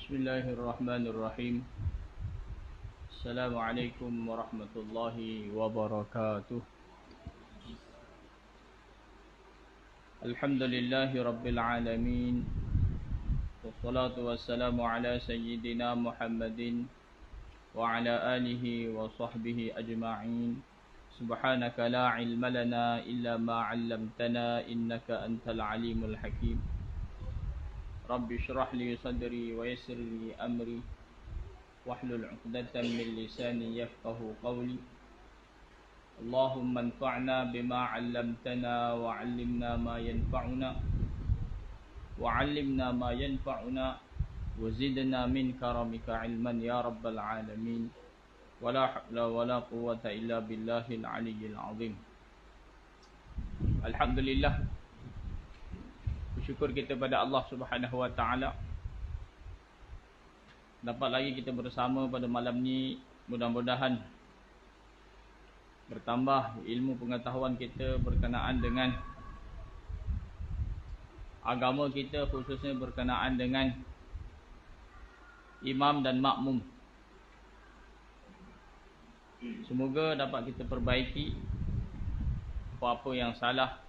Bismillahirrahmanirrahim. Assalamualaikum warahmatullahi wabarakatuh. Alhamdulillahi rabbil alamin. Wassalatu wassalamu ala sayyidina Muhammadin wa ala alihi wa sahbihi ajma'in. Subhanaka la ilma lana illa ma 'allamtana innaka antal alimul hakim. Rabbi syrah li sadri wa yassir li amri wahlul 'uqdatam min lisani yafqahu qawli. Allahumma anfa'na bima 'allamtana wa 'allimna ma yanfa'una wa 'allimna ma yanfa'una wa zidna min karamika 'ilman ya rabbal alamin. Wala hawla wala quwwata illa billahil 'aliyyil 'azim. Alhamdulillah, bersyukur kita pada Allah Subhanahu wa taala dapat lagi kita bersama pada malam ni. Mudah-mudahan bertambah ilmu pengetahuan kita berkenaan dengan agama kita, khususnya berkenaan dengan imam dan makmum. Semoga dapat kita perbaiki apa-apa yang salah,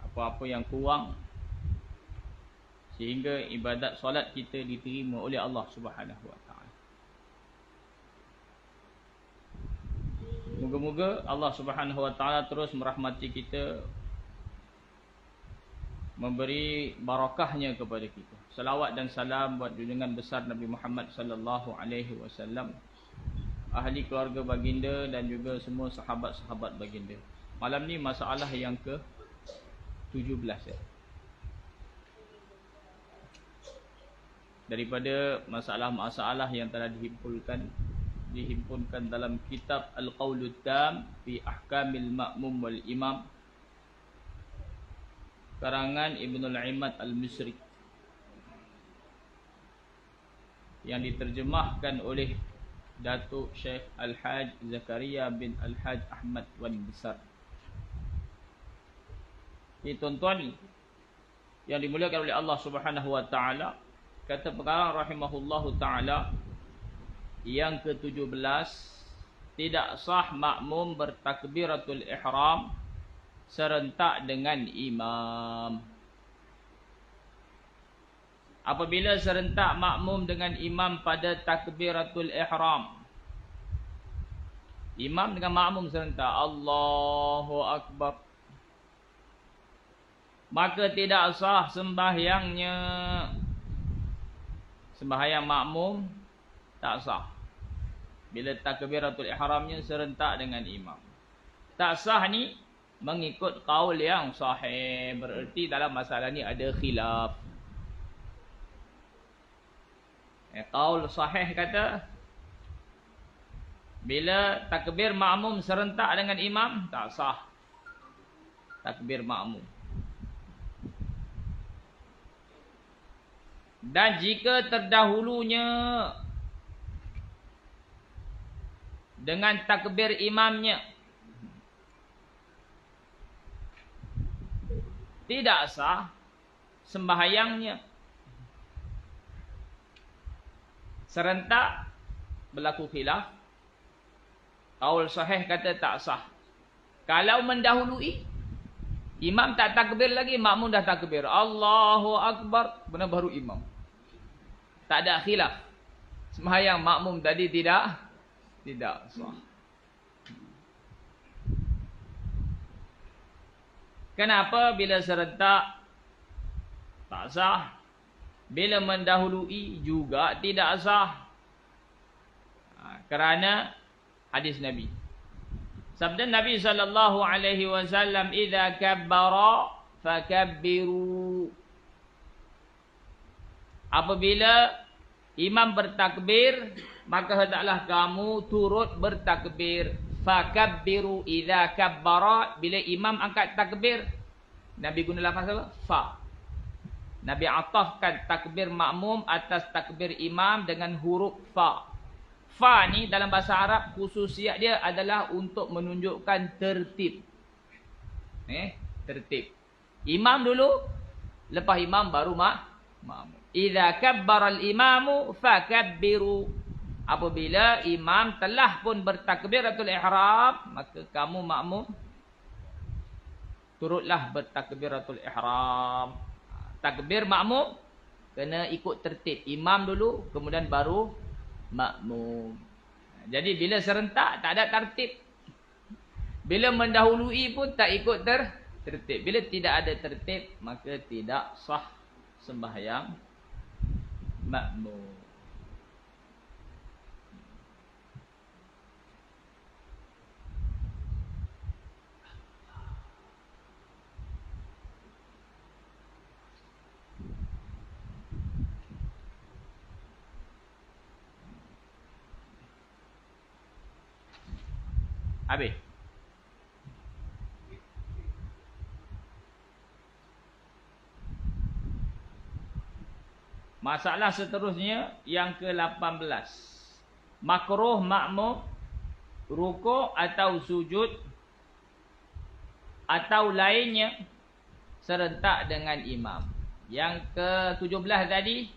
apa-apa yang kurang, sehingga ibadat solat kita diterima oleh Allah Subhanahu wa taala. Moga-moga Allah Subhanahu wa taala terus merahmati kita, memberi barakahnya kepada kita. Salawat dan salam buat junjungan besar Nabi Muhammad sallallahu alaihi wasallam, ahli keluarga baginda dan juga semua sahabat-sahabat baginda. Malam ni masalah yang ke-17 daripada masalah-masalah yang telah dihimpunkan dalam kitab Al-Qawlut Tam fi Ahkamil Ma'mum wal Imam, karangan Ibnul Imad Al-Misri, yang diterjemahkan oleh Datuk Syekh Al-Haj Zakaria bin Al-Haj Ahmad Wan Besar. Ini tuan-tuan yang dimuliakan oleh Allah Subhanahu wa taala, kata pengarang rahimahullahu taala yang ke-17, tidak sah makmum bertakbiratul ihram serentak dengan imam. Apabila serentak makmum dengan imam pada takbiratul ihram, imam dengan makmum serentak Allahu akbar, maka tidak sah sembahyangnya. Sembahyang makmum tak sah bila takbiratul ihramnya serentak dengan imam. Tak sah ni mengikut kaul yang sahih, bererti dalam masalah ni ada khilaf. Kaul sahih kata bila takbir makmum serentak dengan imam tak sah takbir makmum. Dan jika terdahulunya dengan takbir imamnya tidak sah sembahyangnya. Serentak berlaku khilaf. Qaul sahih kata tak sah. Kalau mendahului, imam tak takbir lagi, makmum dah takbir Allahu akbar, benar baru imam, tak ada khilaf. Sembahyang makmum tadi tidak sah. Kenapa bila serentak tak sah, bila mendahului juga tidak sah? Kerana hadis Nabi. Sabda Nabi sallallahu alaihi wasallam, "Idza kabbara fakabbiru." Apabila imam bertakbir, maka hendaklah kamu turut bertakbir. Fakabbiru idza kabbara, bila imam angkat takbir, Nabi guna lafaz apa? Fa. Nabi atafkan takbir makmum atas takbir imam dengan huruf fa. Fa ni dalam bahasa Arab khususiat dia adalah untuk menunjukkan tertib. Tertib. Imam dulu, lepas imam baru makmum. Idza kabbara al-imamu fakabbiru. Apabila imam telah pun bertakbiratul ihram, maka kamu makmum turutlah bertakbiratul ihram. Takbir makmum kena ikut tertib. Imam dulu, kemudian baru makmum. Jadi bila serentak tak ada tertib. Bila mendahului pun tak ikut tertib. Bila tidak ada tertib, maka tidak sah sembahyang makmum. Habis. Masalah seterusnya yang ke-18. Makruh makmum rukuk atau sujud atau lainnya serentak dengan imam. Yang ke-17 tadi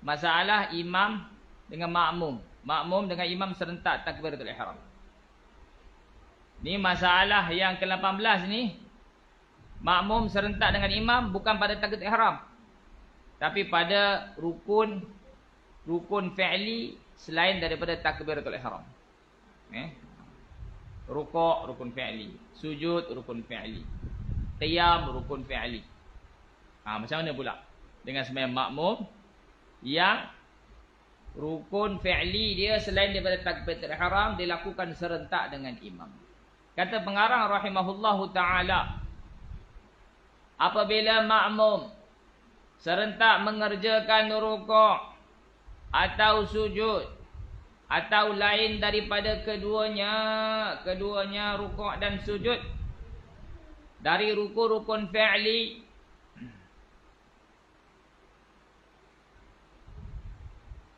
masalah imam dengan makmum. Makmum dengan imam serentak takbiratul ihram. Ni masalah yang ke-18 ni, makmum serentak dengan imam bukan pada takbiratul ihram, tapi pada rukun fi'li selain daripada takbiratul ihram. Rukuk rukun fi'li, sujud rukun fi'li, qiyam rukun fi'li. Macam mana pula dengan sembahyang makmum yang rukun fi'li dia selain daripada takbiratul ihram dilakukan serentak dengan imam? Kata pengarang rahimahullahu ta'ala, apabila makmum serentak mengerjakan rukuk atau sujud atau lain daripada keduanya rukuk dan sujud dari rukun fi'li,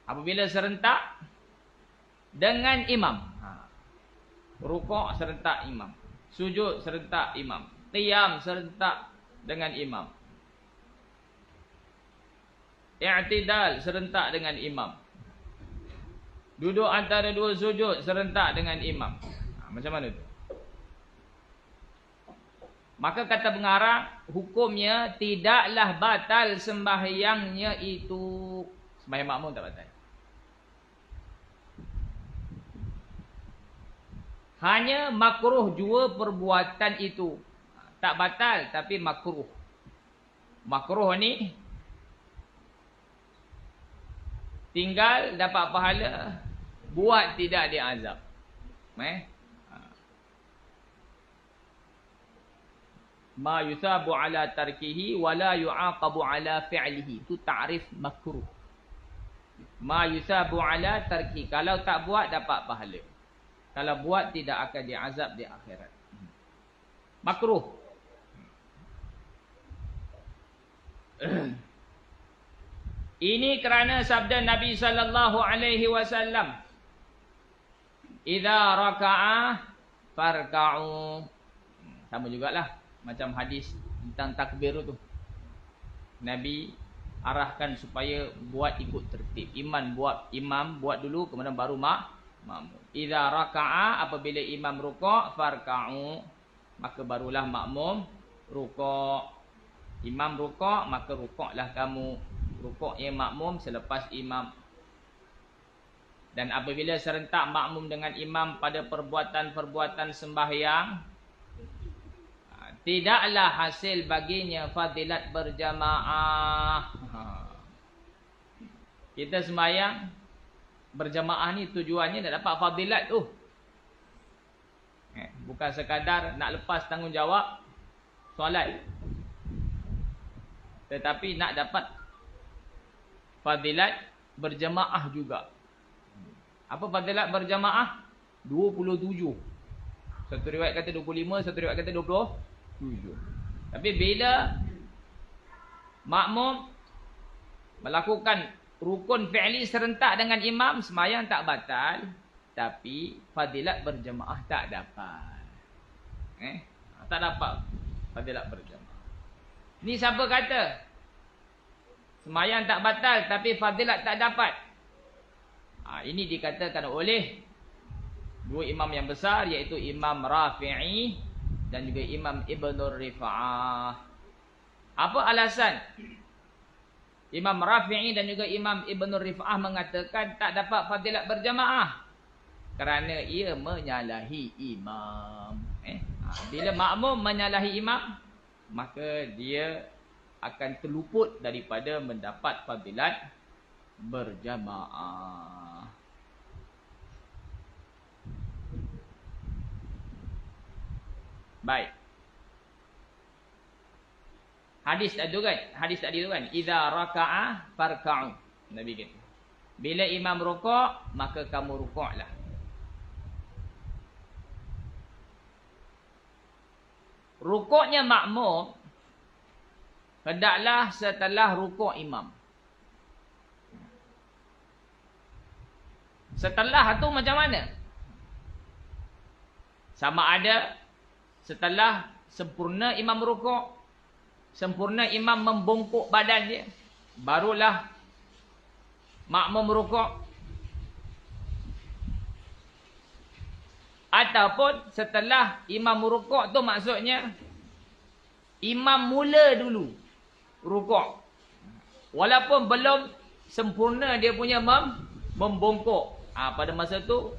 apabila serentak dengan imam, rukuk serentak imam, sujud serentak imam, qiyam serentak dengan imam, i'tidal serentak dengan imam, duduk antara dua sujud serentak dengan imam. Macam mana tu? Maka kata pengarang, hukumnya tidaklah batal sembahyangnya itu. Sembahyang makmum tak batal. Hanya makruh jua perbuatan itu. Tak batal tapi makruh. Makruh ni tinggal dapat pahala, buat tidak diazab. Ma yusabu ala tarkihi wa la yu'aqabu ala fi'lihi. Itu ta'rif makruh. Ma yusabu ala tarkihi. Kalau tak buat dapat pahala. Kalau buat tidak akan diazab di akhirat. Makruh. Ini kerana sabda Nabi sallallahu alaihi wasallam, "Idza raka'a farka'u." Sama jugalah macam hadis tentang takbir tu. Nabi arahkan supaya buat ikut tertib. Imam buat dulu, kemudian baru makmum. Idza raka'a, apabila imam rukuk, farka'u, maka barulah makmum rukuk. Imam rukuk, maka rukuklah kamu. Rukuknya makmum selepas imam. Dan apabila serentak makmum dengan imam pada perbuatan-perbuatan sembahyang, tidaklah hasil baginya fadilat berjamaah. Kita sembahyang berjamaah ni tujuannya nak dapat fadilat tu. Bukan sekadar nak lepas tanggungjawab solat, tetapi nak dapat fadilat berjamaah juga. Apa fadilat berjamaah? 27. Satu riwayat kata 25, satu riwayat kata 27. Tapi bila makmum melakukan rukun fi'li serentak dengan imam, sembahyang tak batal, tapi fadilat berjamaah tak dapat. Tak dapat fadilat berjamaah. Ni siapa kata? Semayang tak batal tapi fadilat tak dapat. Ini dikatakan oleh dua imam yang besar, iaitu Imam Rafi'i dan juga Imam Ibnul Rifa'ah. Apa alasan Imam Rafi'i dan juga Imam Ibnul Rifa'ah mengatakan tak dapat fadilat berjamaah? Kerana ia menyalahi imam. Bila makmum menyalahi imam, maka dia akan terluput daripada mendapat fadilat berjamaah. Baik. Hadis tadi tu kan, idza raka'a farka'u. Nabi kata, bila imam rukuk, maka kamu rukuklah. Rukuknya makmum hendaklah setelah rukuk imam. Setelah tu macam mana? Sama ada setelah sempurna imam rukuk, sempurna imam membongkok badan dia, barulah makmum rukuk. Ataupun setelah imam rukuk tu maksudnya imam mula dulu rukuk, walaupun belum sempurna dia punya membongkok. Pada masa tu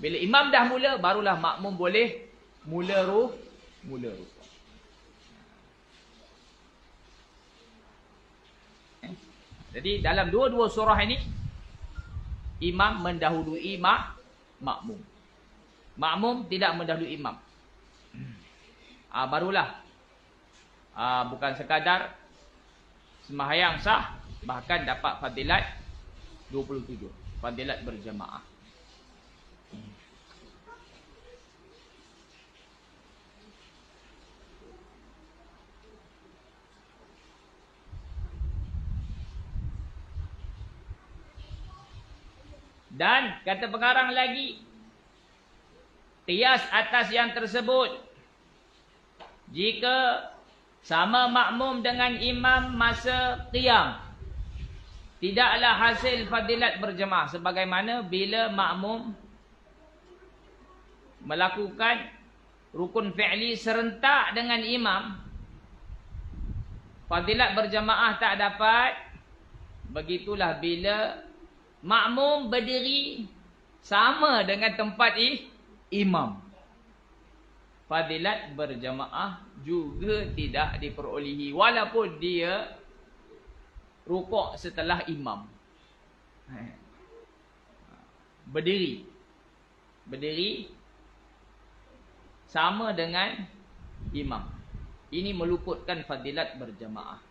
bila imam dah mula, barulah makmum boleh mula rukuk. Jadi dalam dua-dua surah ini, imam mendahului makmum. Makmum tidak mendahului imam. Barulah bukan sekadar sembahyang sah, bahkan dapat fadilat 27, fadilat berjamaah. Dan kata pengarang lagi, qiyas atas yang tersebut, jika sama makmum dengan imam masa qiyam, tidaklah hasil fadilat berjemaah. Sebagaimana bila makmum melakukan rukun fi'li serentak dengan imam, fadilat berjemaah tak dapat. Begitulah bila makmum berdiri sama dengan tempat imam, fadilat berjamaah juga tidak diperolehi, walaupun dia rukuk setelah imam. Berdiri sama dengan imam, ini meluputkan fadilat berjamaah.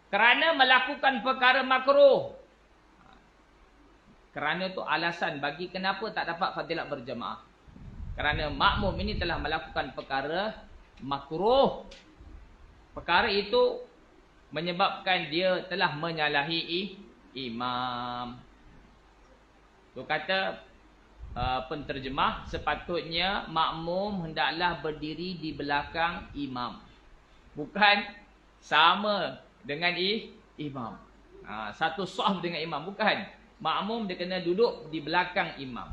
Kerana melakukan perkara makruh. Kerana tu alasan bagi kenapa tak dapat fadilat berjamaah. Kerana makmum ini telah melakukan perkara makruh. Perkara itu menyebabkan dia telah menyalahi imam. Tu kata penterjemah, sepatutnya makmum hendaklah berdiri di belakang imam, bukan sama dengan imam. Satu saf dengan imam, bukan. Makmum dia kena duduk di belakang imam.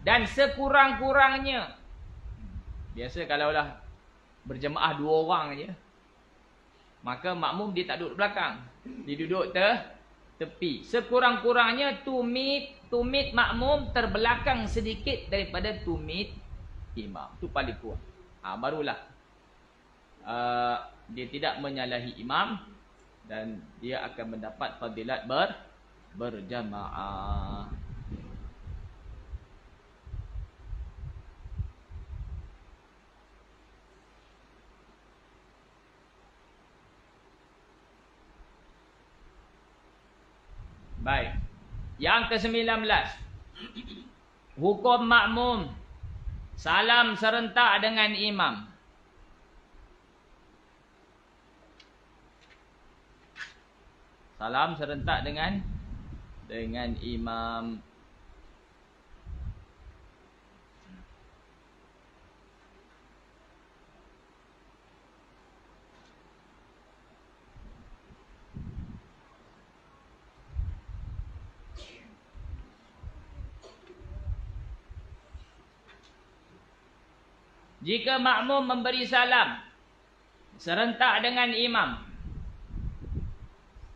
Dan sekurang-kurangnya, biasa kalaulah berjemaah 2 orang je, maka makmum dia tak duduk belakang, dia duduk tepi. Sekurang-kurangnya tumit makmum terbelakang sedikit daripada tumit imam. Itu paling kuat. Barulah dia tidak menyalahi imam dan dia akan mendapat fadilat berjamaah. Baik. Yang ke-19. Hukum makmum salam serentak dengan imam. Salam serentak dengan imam. Jika makmum memberi salam serentak dengan imam,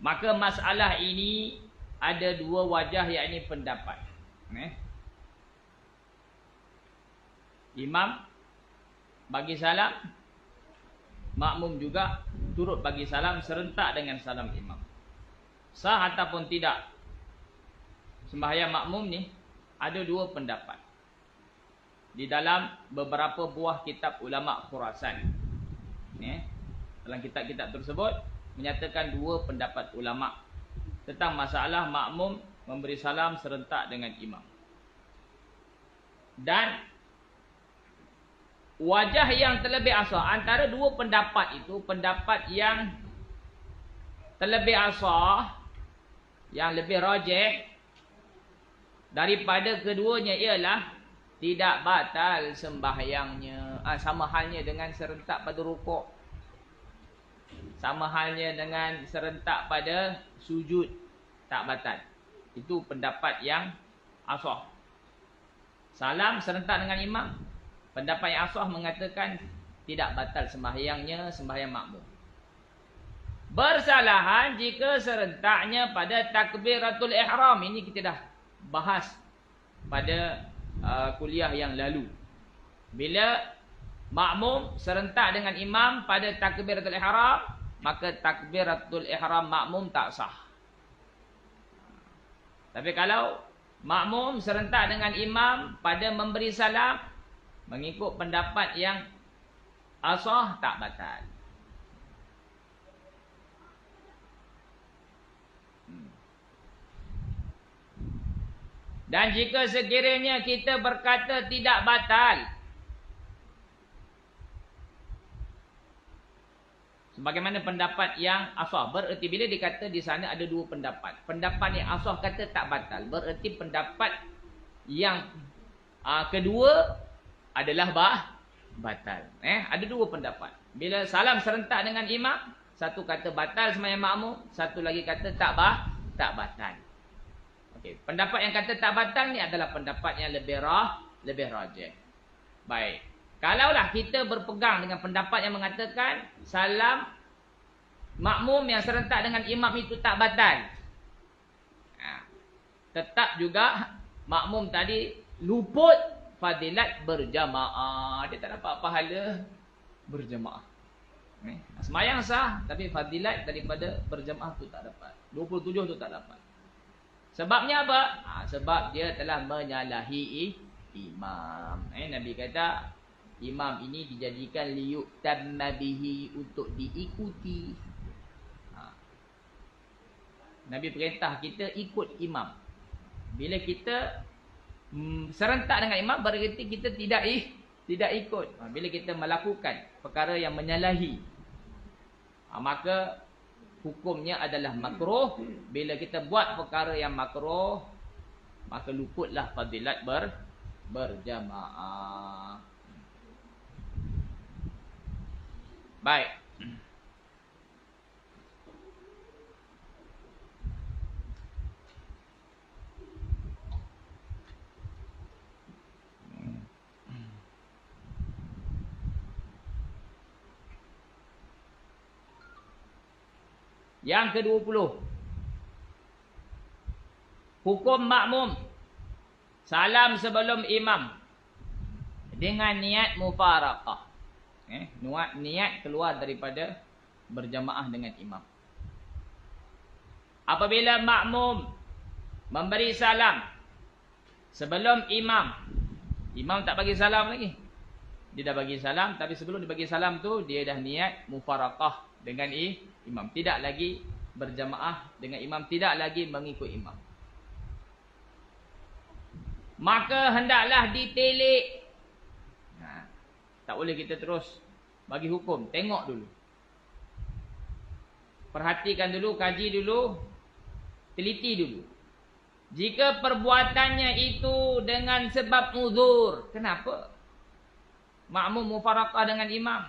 maka masalah ini ada dua wajah, yakni pendapat. Imam bagi salam, makmum juga turut bagi salam serentak dengan salam imam. Sah ataupun tidak sembahyang makmum ni, ada dua pendapat di dalam beberapa buah kitab ulama Khurasan. Dalam kitab-kitab tersebut menyatakan dua pendapat ulama tentang masalah makmum memberi salam serentak dengan imam. Dan wajah yang terlebih asah antara dua pendapat itu, pendapat yang terlebih asah, yang lebih rajih daripada keduanya ialah tidak batal sembahyangnya. Sama halnya dengan serentak pada rukuk, sama halnya dengan serentak pada sujud, tak batal. Itu pendapat yang asah. Salam serentak dengan imam, pendapat yang asah mengatakan tidak batal sembahyangnya, sembahyang makmum. Bersalahan jika serentaknya pada takbiratul ihram. Ini kita dah bahas pada kuliah yang lalu. Bila makmum serentak dengan imam pada takbiratul ihram, maka takbiratul ihram makmum tak sah. Tapi kalau makmum serentak dengan imam pada memberi salam, mengikut pendapat yang asah, tak batal. Dan jika sekiranya kita berkata tidak batal, sebagaimana pendapat yang asah, bererti bila dikata di sana ada dua pendapat. Pendapat yang asah kata tak batal, bererti pendapat yang kedua adalah batal. Ada dua pendapat. Bila salam serentak dengan imam, satu kata batal sembahyang makmum, satu lagi kata tak batal. Okey, pendapat yang kata tak batal ni adalah pendapat yang lebih rajih. Baik. Kalaulah kita berpegang dengan pendapat yang mengatakan salam makmum yang serentak dengan imam itu tak batal, tetap juga makmum tadi luput fadilat berjamaah. Dia tak dapat pahala berjamaah. Sembahyang sah, tapi fadilat daripada berjamaah tu tak dapat. 27 tu tak dapat. Sebabnya apa? Sebab dia telah menyalahi imam. Nabi kata imam ini dijadikan liyutamma bihi, untuk diikuti. Nabi perintah kita ikut imam. Bila kita serentak dengan imam, berarti kita tidak ikut. Bila kita melakukan perkara yang menyalahi, maka hukumnya adalah makruh. Bila kita buat perkara yang makruh, maka luputlah fadilat berjamaah. Baik. Yang ke-20. Hukum makmum salam sebelum imam dengan niat mufaraqah. Niat keluar daripada berjamaah dengan imam. Apabila makmum memberi salam sebelum imam, imam tak bagi salam lagi. Dia dah bagi salam, tapi sebelum dia bagi salam tu dia dah niat mufaraqah dengan imam, tidak lagi berjamaah dengan imam, tidak lagi mengikut imam. Maka hendaklah ditelik. Tak boleh kita terus bagi hukum. Tengok dulu. Perhatikan dulu, kaji dulu, teliti dulu. Jika perbuatannya itu dengan sebab uzur, kenapa makmum mufaraqah dengan imam?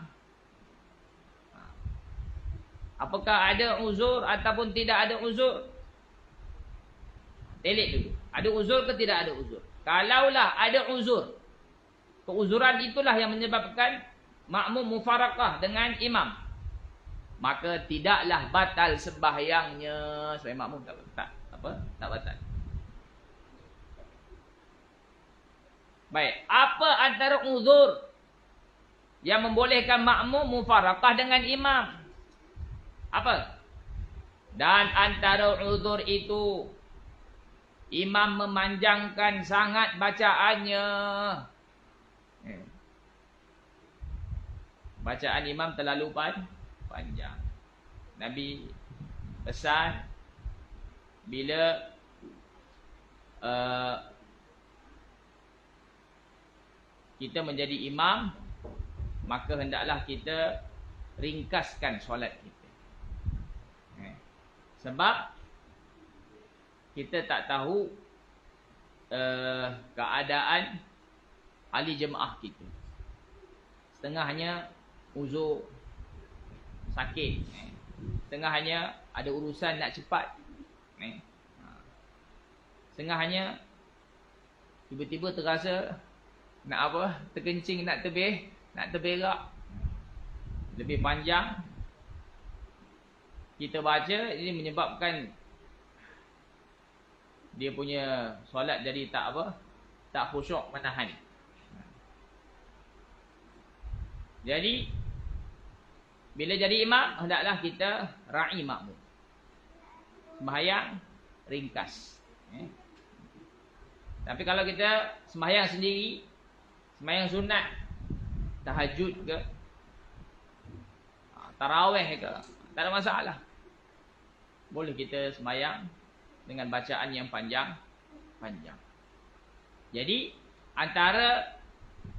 Apakah ada uzur ataupun tidak ada uzur? Telik dulu. Ada uzur ke tidak ada uzur? Kalaulah ada uzur, Keuzuran itulah yang menyebabkan makmum mufarakah dengan imam. Maka tidaklah batal sembahyangnya. Sebab makmum tak batal. Baik, apa antara uzur yang membolehkan makmum mufarakah dengan imam? Apa? Dan antara uzur itu, imam memanjangkan sangat bacaannya. Bacaan imam terlalu panjang. Nabi pesan, bila kita menjadi imam, maka hendaklah kita ringkaskan solat kita. Sebab kita tak tahu keadaan ahli jemaah kita. Setengahnya uzur sakit, setengahnya ada urusan nak cepat, setengahnya tiba-tiba terasa nak terkencing, nak terberak, lebih panjang kita baca. Ini menyebabkan dia punya solat jadi tak khusyuk, menahan. Jadi bila jadi imam, hendaklah kita ra'i makmum, sembahyang ringkas. Tapi kalau kita sembahyang sendiri, sembahyang sunat, tahajud ke, tarawih ke, tak ada masalah. Boleh kita sembahyang dengan bacaan yang panjang. Jadi antara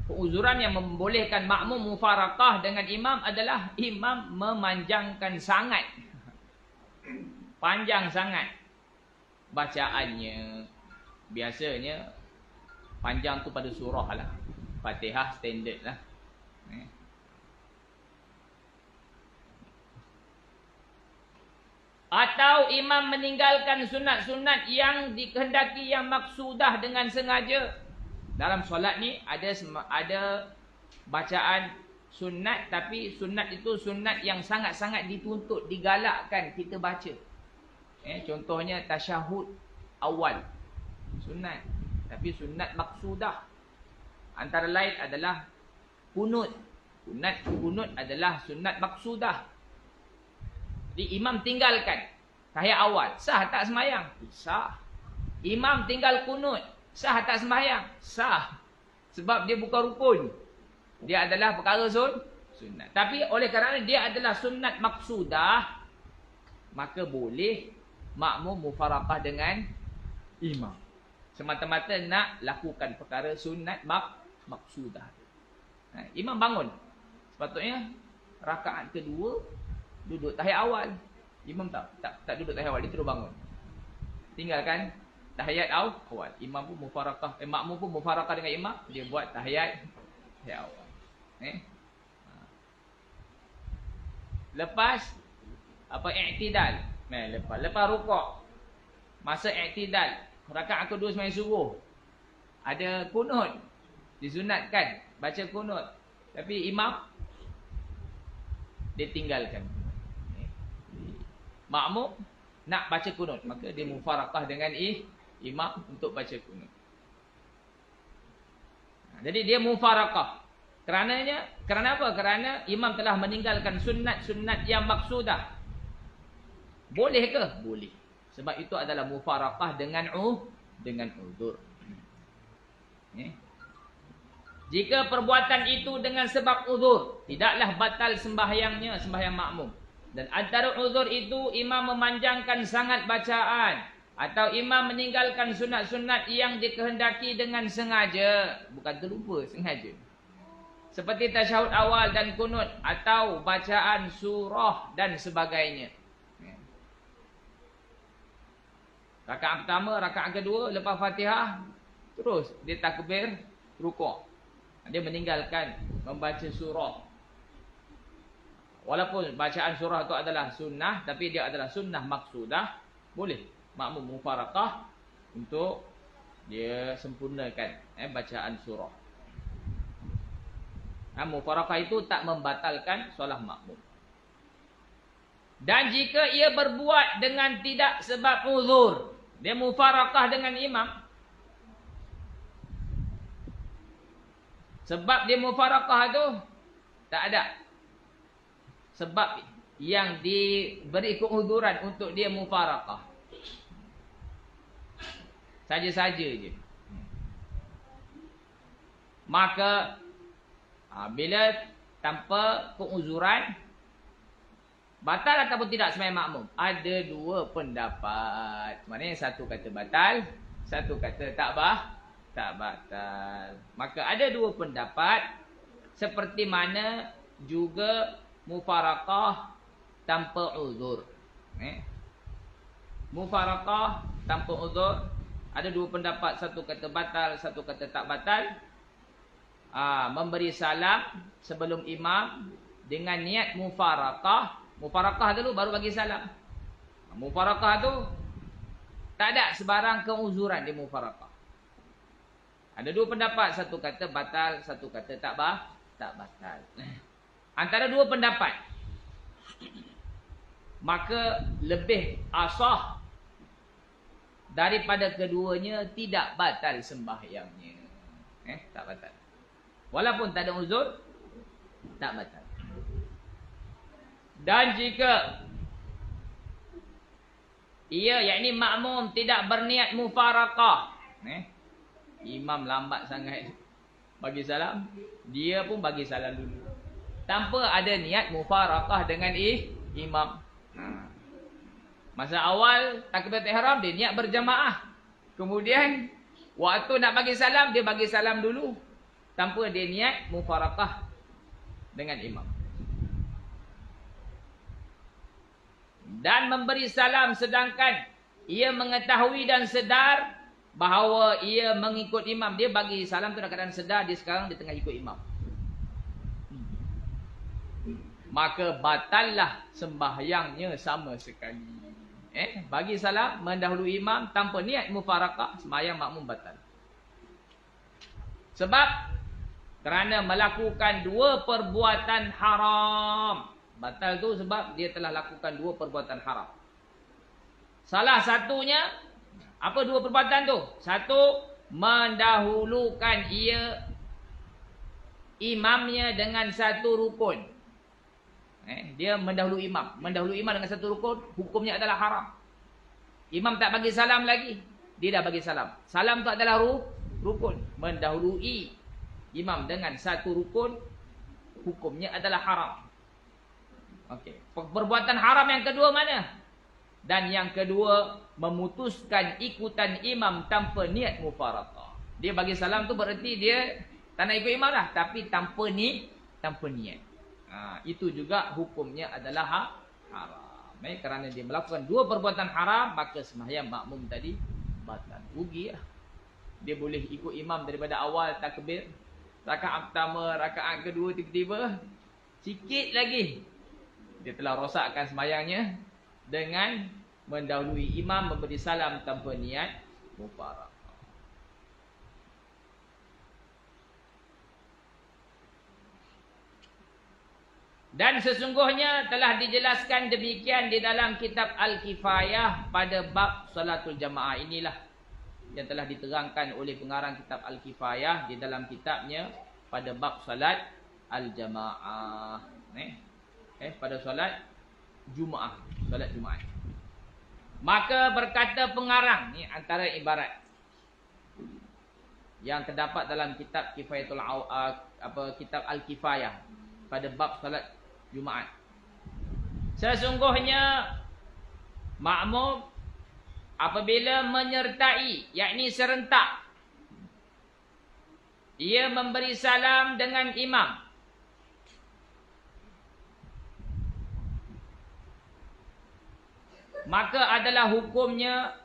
keuzuran yang membolehkan makmum mufarakah dengan imam adalah imam memanjangkan sangat, panjang sangat bacaannya. Biasanya panjang tu pada surah lah, Fatihah standard lah. Atau imam meninggalkan sunat-sunat yang dikehendaki, yang maksudah dengan sengaja. Dalam solat ni ada bacaan sunat, tapi sunat itu sunat yang sangat-sangat dituntut, digalakkan kita baca. Contohnya tasyahud awal, sunat, tapi sunat maksudah. Antara lain adalah kunut. Kunut adalah sunat maksudah. Jadi imam tinggalkan tahiyat awal, sah tak sembahyang? Sah. Imam tinggal kunut, sah tak sembahyang? Sah. Sebab dia bukan rukun, dia adalah perkara sunat. Tapi oleh kerana dia adalah sunat maksudah, maka boleh makmum mufarakah dengan imam, semata-mata nak lakukan perkara sunat maksudah. Imam bangun, sepatutnya rakaat kedua duduk tahiyat awal. Imam tak duduk tahiyat awal, dia terus bangun, tinggalkan tahiyat awal. Imam pun mufarakah, makmum pun mufarakah dengan imam, dia buat tahiyat awal. Lepas i'tidal, lepas rukuk, masa i'tidal, rakaat kedua sembahyang subuh, ada kunut, disunatkan baca kunut, tapi imam dia tinggalkan. Makmum nak baca kunut, maka dia mufarakah dengan imam untuk baca kunut. Jadi dia mufarakah. Kerana apa? Kerana imam telah meninggalkan sunat-sunat yang maksudah. Boleh ke? Boleh. Sebab itu adalah mufarakah dengan uzur. Jika perbuatan itu dengan sebab uzur, tidaklah batal sembahyangnya, sembahyang makmum. Dan antara uzur itu, imam memanjangkan sangat bacaan, atau imam meninggalkan sunat-sunat yang dikehendaki dengan sengaja, bukan terlupa, sengaja. Seperti tasyahud awal dan kunut, atau bacaan surah dan sebagainya. Rakaat pertama, rakaat kedua, lepas Fatihah, terus dia takbir rukuk. Dia meninggalkan membaca surah. Walaupun bacaan surah itu adalah sunnah, tapi dia adalah sunnah maksudah, boleh makmum mufarakah untuk dia sempurnakan bacaan surah. Mufarakah itu tak membatalkan solat makmum. Dan jika ia berbuat dengan tidak sebab uzur, dia mufarakah dengan imam. Sebab dia mufarakah tu tak ada. Sebab yang diberi keuzuran untuk dia mufarakah. Saja-saja je. Maka bila tanpa keuzuran, batal ataupun tidak sembahyang makmum? Ada dua pendapat. Maknanya satu kata batal, satu kata tak batal. Maka ada dua pendapat. Seperti mana juga mufarakah tanpa uzur. Mufarakah tanpa uzur, ada dua pendapat. Satu kata batal, satu kata tak batal. Memberi salam sebelum imam dengan niat mufarakah. Mufarakah dulu baru bagi salam. Mufarakah tu tak ada sebarang keuzuran di mufarakah. Ada dua pendapat, satu kata batal, satu kata tak batal. Antara dua pendapat, maka lebih asah daripada keduanya tidak batal sembahyangnya. Tak batal. Walaupun tak ada uzur, tak batal. Dan jika ia, yakni makmum tidak berniat mufarakah, imam lambat sangat bagi salam, dia pun bagi salam dulu tanpa ada niat mufarakah dengan imam. Masa awal takbiratul ihram dia niat berjamaah, kemudian waktu nak bagi salam dia bagi salam dulu tanpa dia niat mufarakah dengan imam. Dan memberi salam sedangkan ia mengetahui dan sedar bahawa ia mengikut imam. Dia bagi salam tu dalam keadaan sedar dia sekarang di tengah ikut imam. Maka batallah sembahyangnya sama sekali. Bagi salam mendahului imam tanpa niat mufarakah, sembahyang makmum batal. Sebab kerana melakukan dua perbuatan haram. Batal tu sebab dia telah lakukan dua perbuatan haram. Salah satunya, apa dua perbuatan tu? Satu, mendahulukan imamnya dengan satu rukun. Dia mendahului imam. Mendahului imam dengan satu rukun, hukumnya adalah haram. Imam tak bagi salam lagi, dia dah bagi salam. Salam tu adalah rukun. Mendahului imam dengan satu rukun, hukumnya adalah haram. Okey. Perbuatan haram yang kedua mana? Dan yang kedua, memutuskan ikutan imam tanpa niat mufarakah. Dia bagi salam tu berarti dia tak nak ikut imam dah, tapi tanpa niat. Itu juga hukumnya adalah haram. Kerana dia melakukan dua perbuatan haram, maka sembahyang makmum tadi batal. Rugi lah. Dia boleh ikut imam daripada awal takbir, rakaat pertama, rakaat kedua, tiba-tiba sikit lagi dia telah rosakkan sembahyangnya dengan mendahului imam memberi salam tanpa niat mufarakah. Dan sesungguhnya telah dijelaskan demikian di dalam kitab Al-Kifayah pada bab salatul jamaah. Inilah yang telah diterangkan oleh pengarang kitab Al-Kifayah di dalam kitabnya pada bab salat al-jamaah. Pada solat Jumaat. Maka berkata pengarang, ni antara ibarat yang terdapat dalam kitab Kifayatul kitab Al-Kifayah pada bab solat Jumaat. Sesungguhnya makmum apabila menyertai, yakni serentak, ia memberi salam dengan imam, maka adalah hukumnya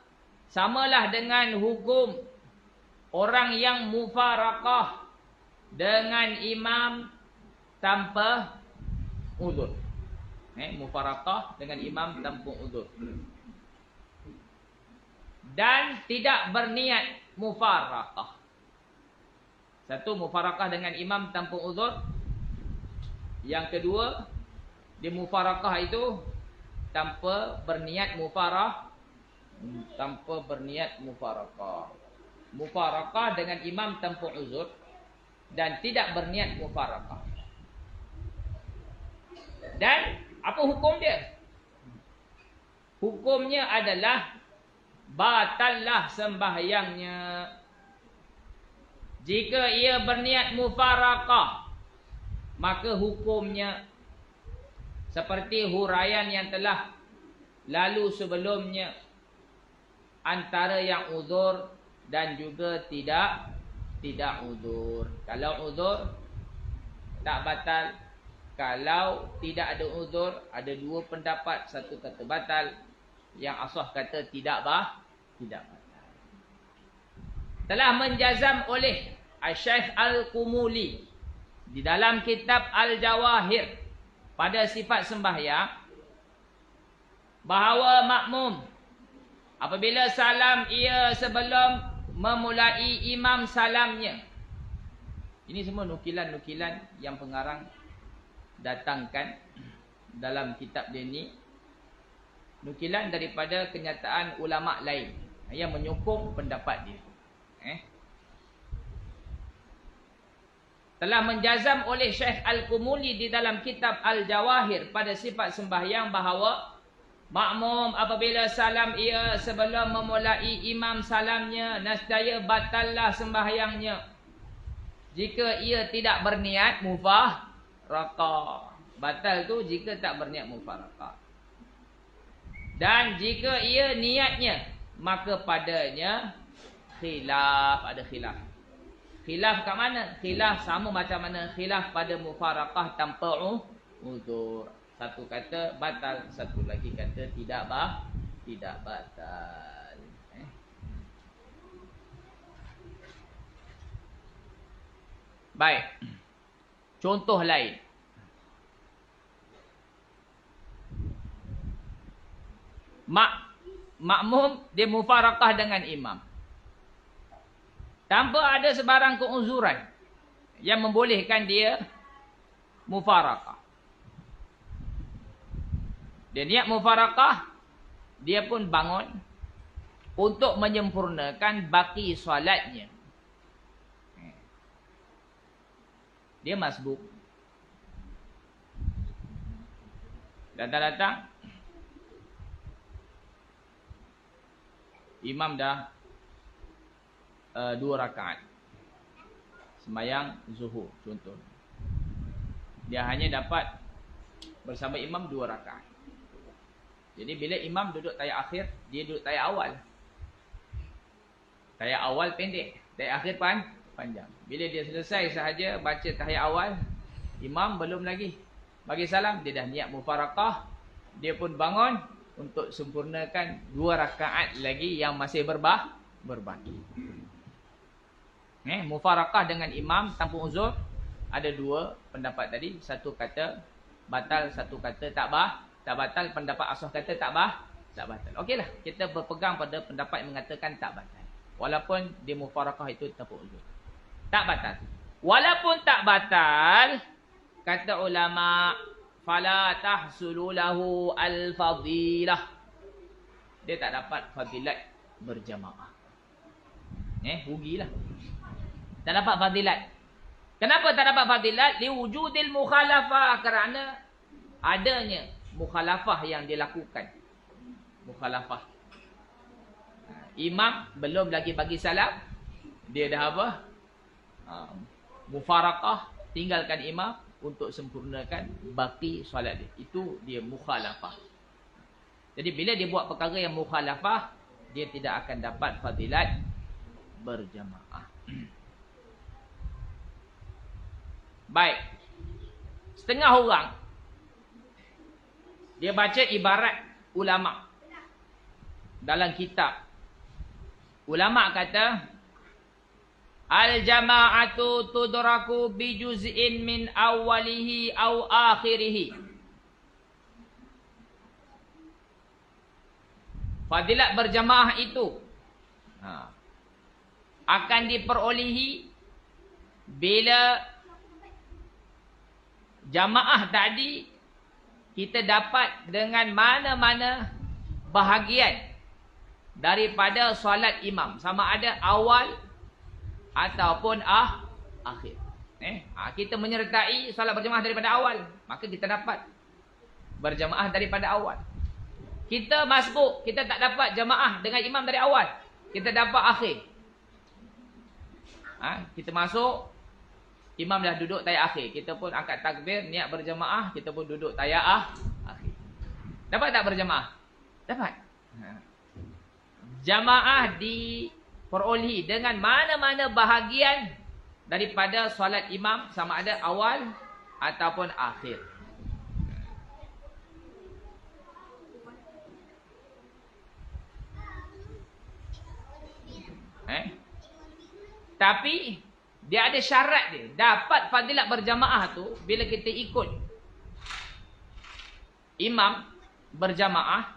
samalah dengan hukum orang yang mufarakah dengan imam tanpa uzur. Mufarakah dengan imam tanpa uzur. Dan tidak berniat mufarakah. Satu, mufarakah dengan imam tanpa uzur. Yang kedua, di mufarakah itu tanpa berniat mufarakah. Mufarakah dengan imam tanpa uzur dan tidak berniat mufarakah. Dan apa hukum dia? Hukumnya adalah batallah sembahyangnya. Jika ia berniat mufarakah, maka hukumnya seperti huraian yang telah lalu sebelumnya, antara yang uzur dan juga tidak uzur. Kalau uzur tak batal. Kalau tidak ada uzur, ada dua pendapat. Satu kata batal, yang asah kata tidak batal. Telah menjazam oleh Syekh Al-Qumuli di dalam kitab Al-Jawahir pada sifat sembahyang bahawa makmum apabila salam ia sebelum memulai imam salamnya. Ini semua nukilan-nukilan yang pengarang datangkan dalam kitab dia ni. Nukilan daripada kenyataan ulama lain yang menyokong pendapat dia. Telah menjazam oleh Syekh Al-Qumuli di dalam kitab Al-Jawahir pada sifat sembahyang bahawa makmum apabila salam ia sebelum memulai imam salamnya, nescaya batallah sembahyangnya jika ia tidak berniat mufarakah. Batal tu jika tak berniat mufarakah. Dan jika ia niatnya, maka padanya khilaf. Ada khilaf. Khilaf kat mana? Khilaf sama macam mana khilaf pada mufarakah tanpa uzur. Satu kata batal, satu lagi kata tidak batal. Baik. Contoh lain. Makmum dia mufarakah dengan imam tanpa ada sebarang keuzuran yang membolehkan dia mufarakah. Dia niat mufarakah, dia pun bangun untuk menyempurnakan baki solatnya. Dia masbuk. Datang-datang, imam dah 2 rakaat sembahyang zuhur contoh. Dia hanya dapat bersama imam 2 rakaat. Jadi bila imam duduk tayat akhir, dia duduk tayat awal. Tayat awal pendek, tayat akhir panjang. Bila dia selesai sahaja baca tahiyat awal, imam belum lagi bagi salam, dia dah niat mufarakah, dia pun bangun untuk sempurnakan 2 rakaat lagi yang masih berbaki. Mufarakah dengan imam tanpa uzur ada 2 pendapat tadi. Satu kata batal, satu kata tak batal. Pendapat asah kata tak batal. Okeylah, kita berpegang pada pendapat yang mengatakan tak batal. Walaupun dia mufarakah itu tanpa uzur. Tak batal. Walaupun tak batal, kata ulama, fala tahsulu lahu al-fadilah. Dia tak dapat fadilat berjamaah. Rugilah. Tak dapat fadilat. Kenapa tak dapat fadilat? Liwujudil mukhalafah, kerana adanya mukhalafah yang dilakukan. Mukhalafah. Imam belum lagi bagi salam, dia dah apa? Mufarakah, tinggalkan imam untuk sempurnakan baki solat dia. Itu dia mukhalafah. Jadi bila dia buat perkara yang mukhalafah, dia tidak akan dapat fadilat berjamaah. Baik. Setengah orang dia baca ibarat ulama dalam kitab. Ulama kata al-jama'atu tudraku bi juz'in min awwalihi aw akhirih. Fadilat berjamaah itu akan diperolehi bila jamaah tadi kita dapat dengan mana-mana bahagian daripada solat imam, sama ada awal ataupun akhir. Kita menyertai solat berjamaah daripada awal, maka kita dapat berjamaah daripada awal. Kita masbuk, kita tak dapat jamaah dengan imam dari awal, kita dapat akhir. Kita masuk, imam dah duduk tayat akhir, kita pun angkat takbir, niat berjamaah, kita pun duduk tayat akhir. Dapat tak berjamaah? Dapat. Jamaah diperolehi dengan mana-mana bahagian daripada solat imam, sama ada awal ataupun akhir. Tapi dia ada syarat dia. Dapat fadilat berjamaah tu bila kita ikut imam berjamaah,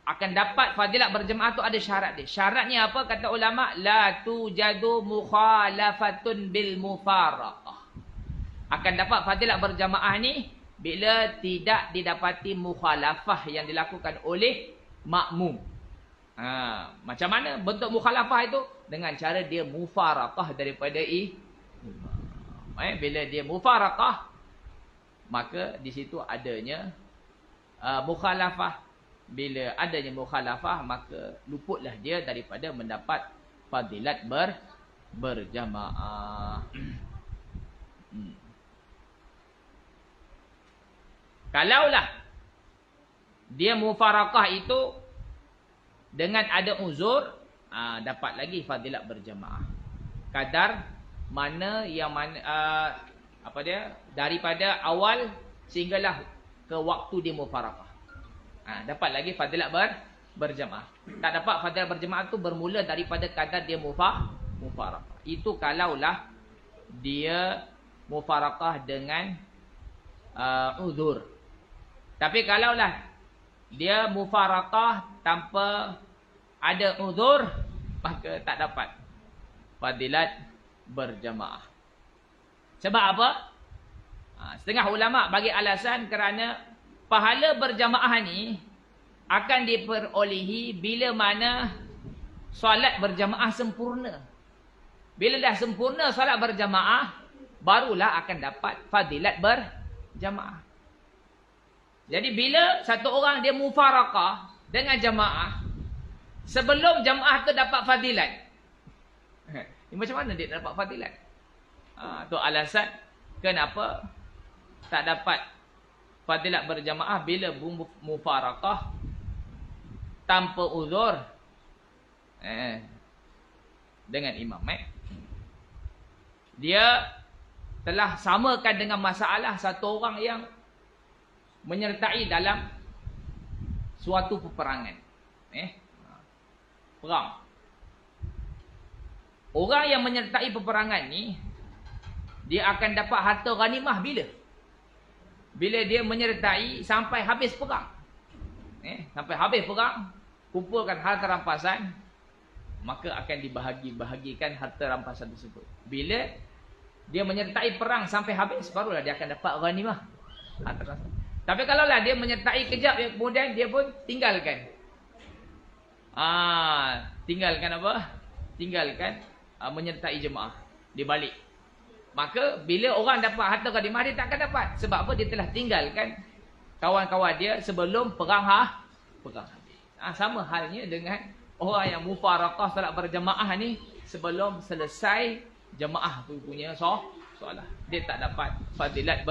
akan dapat fadilat berjamaah tu ada syarat dia. Syaratnya apa? Kata ulama, la tujadu mukhalafatun bil mufaraqah. Akan dapat fadilat berjamaah ni bila tidak didapati mukhalafah yang dilakukan oleh makmum. Macam mana bentuk mukhalafah itu? Dengan cara dia mufaraqah daripada bila dia mufaraqah, maka di situ adanya mukhalafah. Bila adanya mukhalafah, maka luputlah dia daripada mendapat fadilat berjamaah. Kalaulah dia mufaraqah itu dengan ada uzur, dapat lagi fadilat berjamaah. Kadar mana yang daripada awal sehinggalah ke waktu dia mufaraqah. Dapat lagi fadilat berjamaah. Tak dapat fadilat berjamaah tu bermula daripada kadar dia mufaraqah. Itu kalaulah dia mufaraqah dengan uzur. Tapi kalaulah dia mufaraqah tanpa ada uzur, maka tak dapat fadilat berjamaah. Sebab apa? Setengah ulama bagi alasan kerana pahala berjamaah ni akan diperolehi bila mana solat berjamaah sempurna. Bila dah sempurna solat berjamaah, barulah akan dapat fadilat berjamaah. Jadi bila satu orang dia mufaraqah dengan jamaah, sebelum jamaah tu dapat fadilat, macam mana dia dapat fadilat? Tu alasan kenapa tak dapat fadilat berjamaah bila mufaraqah tanpa uzur dengan imam. Dia telah samakan dengan masalah satu orang yang menyertai dalam suatu peperangan. Perang. Orang yang menyertai peperangan ni, dia akan dapat harta ghanimah bila? Bila dia menyertai sampai habis perang. Sampai habis perang, kumpulkan harta rampasan, maka akan dibahagi-bahagikan harta rampasan tersebut. Bila dia menyertai perang sampai habis, barulah dia akan dapat ghanimah, harta rampasan. Tapi kalaulah dia menyertai kejap, kemudian dia pun tinggalkan. Tinggalkan apa? Tinggalkan menyertai jemaah. Dia balik. Maka bila orang dapat harta ghanimah, dia tak akan dapat. Sebab apa? Dia telah tinggalkan kawan-kawan dia sebelum perang habis. Sama halnya dengan orang yang mufaraqah salat berjemaah ni sebelum selesai jemaah punya solat. Dia tak dapat fadilat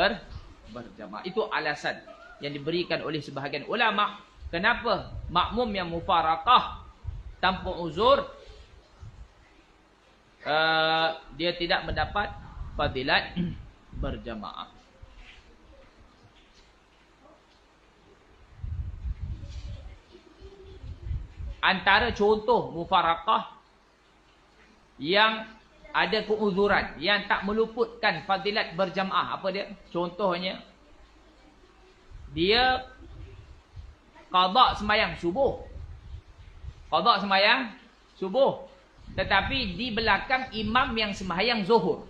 berjamaah. Itu alasan yang diberikan oleh sebahagian ulama kenapa makmum yang mufaraqah tanpa uzur dia tidak mendapat fadilat berjamaah. Antara contoh mufaraqah yang ada keuzuran, yang tak meluputkan fadilat berjamaah, apa dia? Contohnya, dia qada sembahyang subuh. Qada sembahyang subuh. Tetapi di belakang imam yang sembahyang zuhur.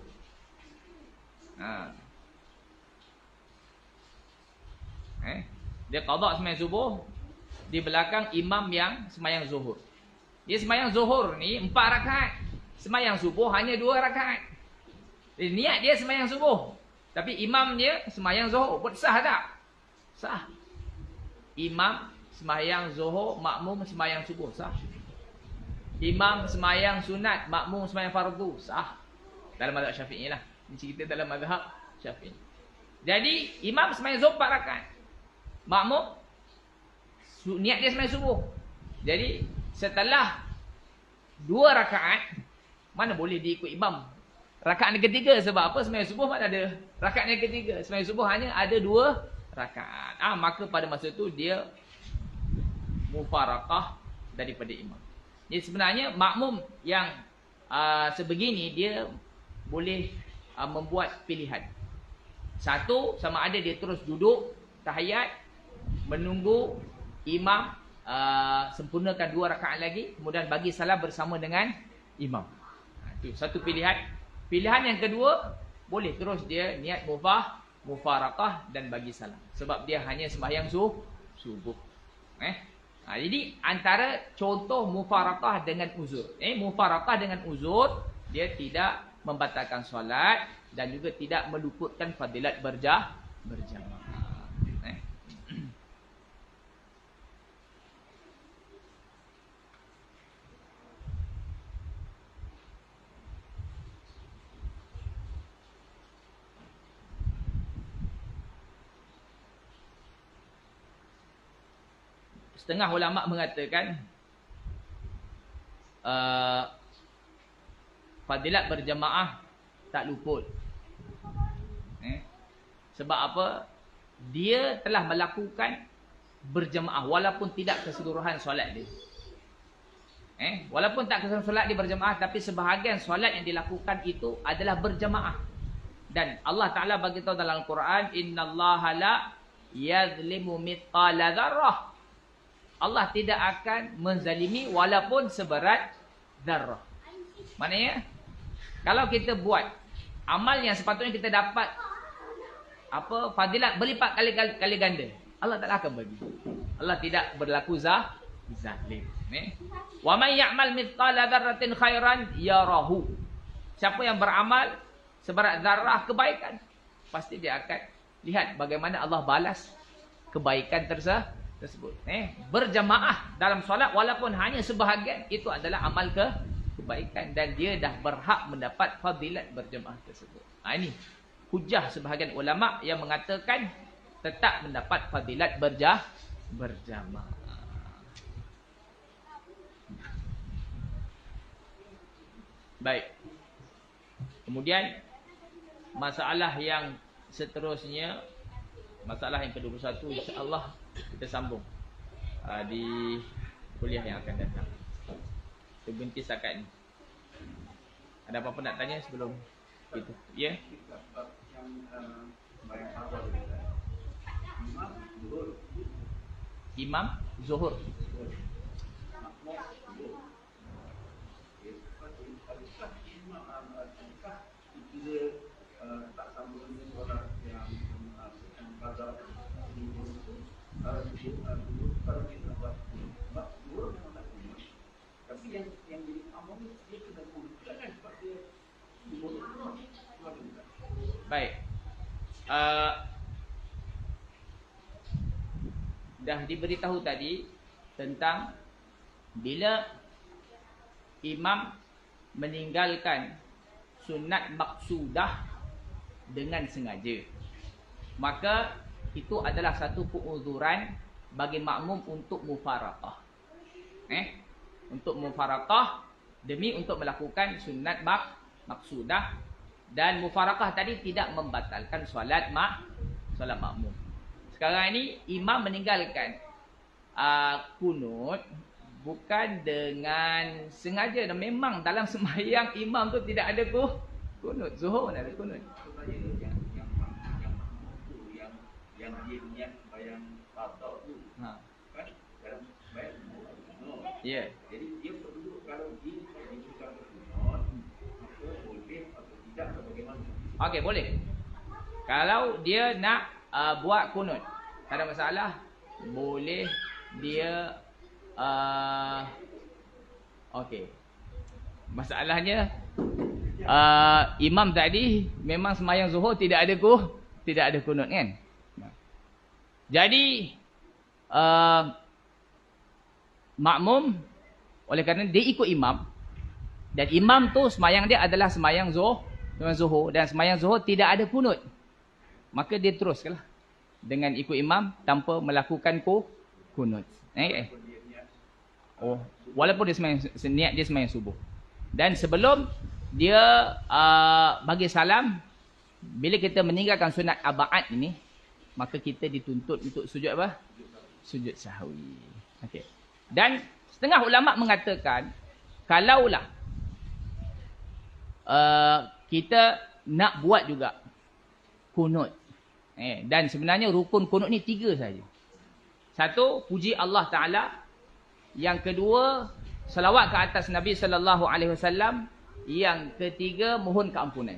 Dia qada sembahyang subuh di belakang imam yang sembahyang zuhur. Dia sembahyang zuhur ni 4 rakaat. Sembahyang subuh hanya 2 rakaat. Niat dia sembahyang subuh, tapi imam dia sembahyang zuhur. Buat sah tak? Sah. Imam sembahyang zuhur, makmum sembahyang subuh, sah. Imam sembahyang sunat, makmum sembahyang fardu, sah. Dalam mazhab Syafi'i lah. Ini cerita dalam mazhab Syafi'i. Jadi imam sembahyang zuhur 4 rakaat. Makmum niat dia sembahyang subuh. Jadi setelah 2 rakaat, mana boleh diikut imam rakaat yang ketiga? Sebab apa? Sembahyang subuh mana ada rakaat yang ketiga. Sembahyang subuh hanya ada 2 rakaat. Maka pada masa tu dia mufarakah daripada imam. Jadi sebenarnya makmum yang sebegini dia boleh membuat pilihan. Satu, sama ada dia terus duduk tahiyat menunggu imam sempurnakan 2 rakaat lagi, kemudian bagi salam bersama dengan imam. Itu satu pilihan. Pilihan yang kedua, boleh terus dia niat mufarakah dan bagi salam, sebab dia hanya sembahyang subuh. Jadi antara contoh mufarakah dengan uzur. Mufarakah dengan uzur, dia tidak membatalkan solat dan juga tidak meluputkan fadilat berjamaah. Setengah ulama mengatakan fadilat berjamaah tak luput. Sebab apa? Dia telah melakukan berjamaah walaupun tidak keseluruhan solat dia. Walaupun tak keseluruhan solat dia berjamaah, tapi sebahagian solat yang dilakukan itu adalah berjamaah. Dan Allah Ta'ala bagi tahu dalam Al-Quran, innallaha la yazlimu mithqala dzarrah. Allah tidak akan menzalimi walaupun seberat zarrah. Maknanya, kalau kita buat amal yang sepatutnya kita dapat fadilat berlipat kali ganda, Allah tak akan bagi. Allah tidak berlaku zalim. Wa may ya'mal mithqala dzarratin khairan yarahu. Siapa yang beramal seberat zarrah kebaikan, pasti dia akan lihat bagaimana Allah balas kebaikan tersebut. Berjamaah dalam solat walaupun hanya sebahagian, itu adalah amal kebaikan dan dia dah berhak mendapat fadilat berjamaah tersebut. Ini hujah sebahagian ulama yang mengatakan tetap mendapat fadilat berjamaah. Baik. Kemudian masalah yang seterusnya, masalah yang ke-21, insya-Allah kita sambung di kuliah yang akan datang. Kita berhenti setakat ni. Ada apa-apa nak tanya sebelum itu? Ya? Imam Zuhur. Baik. Dah diberitahu tadi tentang bila imam meninggalkan sunat maksudah dengan sengaja, maka itu adalah satu penguzuran bagi makmum untuk mufarakah. Untuk mufarakah demi untuk melakukan sunat maksudah, dan mufarakah tadi tidak membatalkan solat makmum. Sekarang ini imam meninggalkan kunut bukan dengan sengaja, dan memang dalam sembahyang imam tu tidak ada kunut. Zuhur ada kunut. Yang dia niat bayang qada tu. Kan dalam sembahyang kunut. Ya. Jadi dia perlu, kalau dia bukan kunut, maka boleh atau tidak atau bagaimana? Okey, boleh. Kalau dia nak buat kunut, Tak ada masalah. Boleh dia okey. Masalahnya imam tadi memang sembahyang zuhur tidak ada kunut kan. Jadi makmum oleh kerana dia ikut imam, dan imam tu sembahyang dia adalah sembahyang zuhur, dan sembahyang zuhur tidak ada kunut, maka dia teruskanlah dengan ikut imam tanpa melakukan kunut. Walaupun dia niat dia sembahyang subuh. Dan sebelum dia bagi salam, bila kita meninggalkan sunat abaat ini, maka kita dituntut untuk sujud apa? Sujud sahwi. Okey. Dan setengah ulama mengatakan, kalaulah kita nak buat juga kunut, dan sebenarnya rukun kunut ni 3 saja. Satu, puji Allah Ta'ala. Yang kedua, salawat ke atas Nabi SAW. Yang ketiga, mohon keampunan.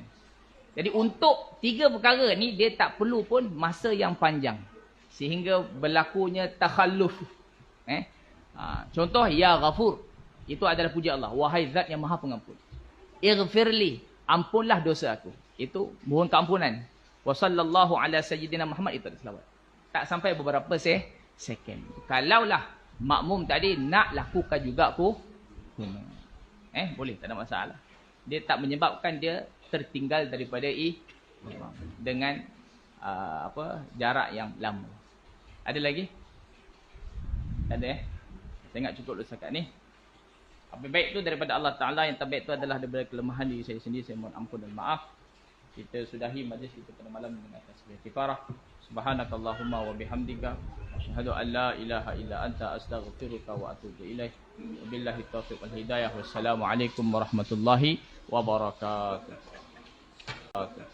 Jadi untuk 3 perkara ni, dia tak perlu pun masa yang panjang, sehingga berlakunya takhalluf. Contoh, Ya Ghafur, itu adalah puji Allah. Wahai Zat yang Maha Pengampun. Ighfirli, ampunlah dosa aku. Itu mohon keampunan. Wa sallallahu ala sayyidina Muhammad, itu selawat. Tak sampai beberapa second. Kalaulah makmum tadi nak lakukan juga kunut, boleh, tak ada masalah. Dia tak menyebabkan dia tertinggal daripada imam dengan jarak yang lama. Ada lagi? Tak ada Saya ingat cukup dulu setakat ni. Apa baik tu daripada Allah Ta'ala, yang tak baik tu adalah daripada kelemahan diri saya sendiri. Saya mohon ampun dan maaf. Kita sudahi majlis kita pada malam dengan tasbih kifarah. Subhanakallahumma wa bihamdika, asyhadu an la ilaha illa anta, astaghfiruka wa atubu ilaik. Wabillahi taufiq wal hidayah. Wassalamualaikum warahmatullahi wabarakatuh. Okay.